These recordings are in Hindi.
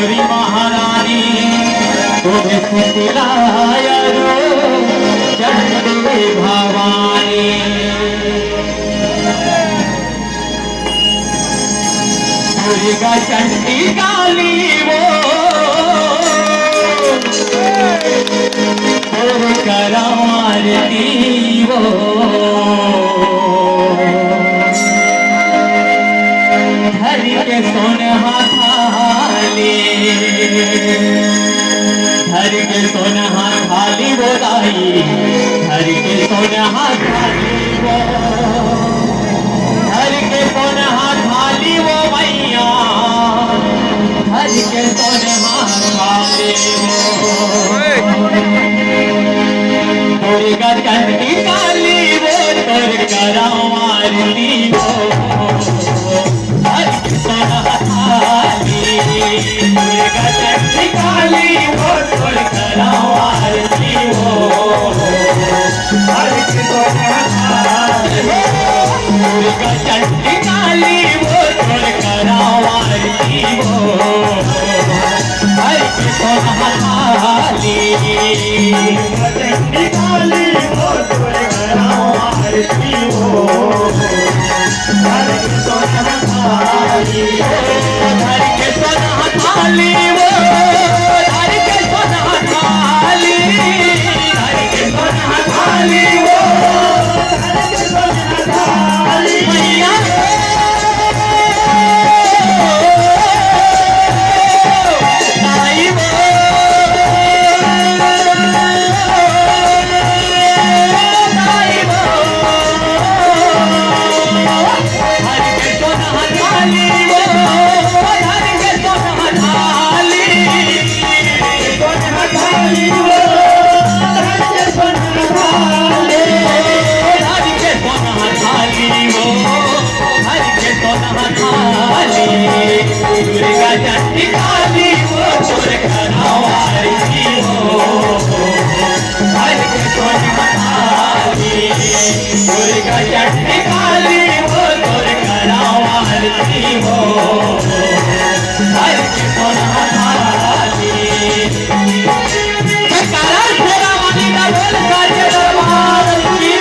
गौरी महारानी तुम्हें सिलाया रो चंडी भवानी। दुर्गा चंडी काली वो करवारती वो धर के सोनहा थाली धर के सोनहा थाली वो दाई धर के सोनहा थाली वो धर के सोनहा थाली वो मैया धर के सोनहा थाली वो दुर्गा चंडी काली वो तोर करवारती वो हर सोनहा थाली दुर्गा चंडी काली वो तोर करवारती वो हर सोनहा थाली दुर्गा चंडी काली वो तोर करवारती वो हर सोनहा थाली चंडी काली वो तोर करवारती वो हर सोनहा थाली हर के सोनहा थाली वो हर के सोनहा थाली हर के सोनहा थाली वो हर के सोनहा थाली मैया दुर्गा चंडी काली वो तोर करवारती वो हर के सोनहा थाली दुर्गा चंडी काली वो तोर करवारती वो हर के सोनहा थाली सरकार शेरावाली का बोल साजे दरबार की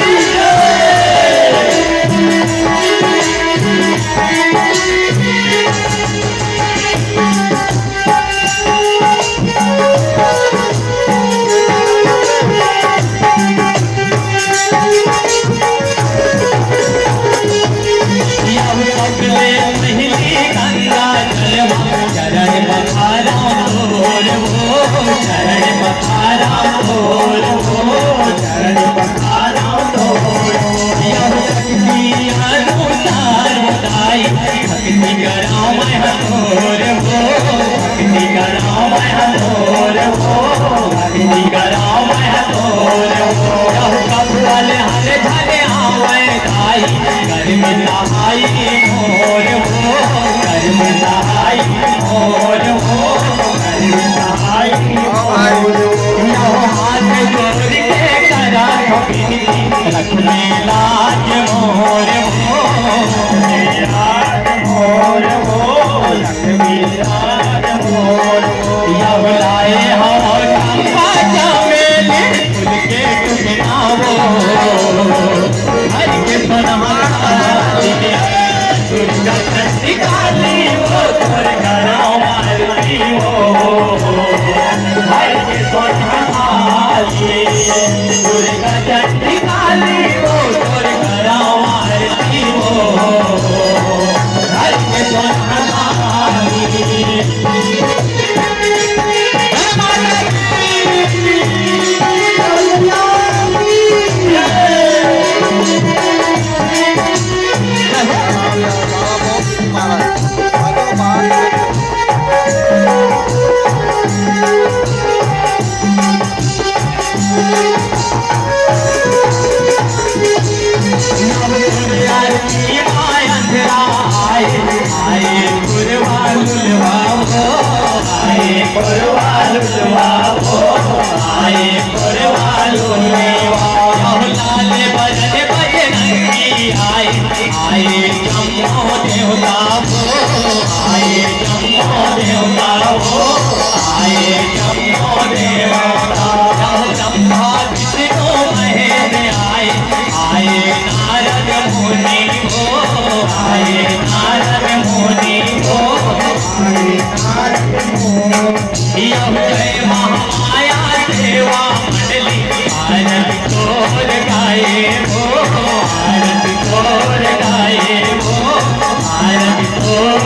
चरण पखारा बोल वो चरण पखारा बोल वो चरण पखारा बोल यह शक्ति अनुसार दाई भक्ति कराओ मैं हथोर वो भक्ति कराओ मैं हथोर वो भक्ति कराओ मैं हथोर वो कपल हर झले आवे दाई कर में नहाई मोर वो कर में नहाई मोर वो कर में नहाई मोर हाथ जोड़ के करा रखने लाज मोर वो लाज मोर वो लक्ष्मी लाज मोर या बुलाए हो चंपा चमेली फूल के टुकड़ा वो हर के सोनहा थाली दुर्गा चंडी काली वो तोर करवारती वो हर के सोनहा थाली दुर्गा चंडी काली वो तोर करवारती वो हर के सोनहा थाली आए जम्मो देवता वो आए शंभो देवता। ब्रह्मा विष्णु महेश आए, आए नारद मुनि वो, आए नारद मुनि वो, आए नारद मुनि। यह महामाया सेवा मंडली आरती तोर गाए वो, आरती तोर गाए वो, आरती तोर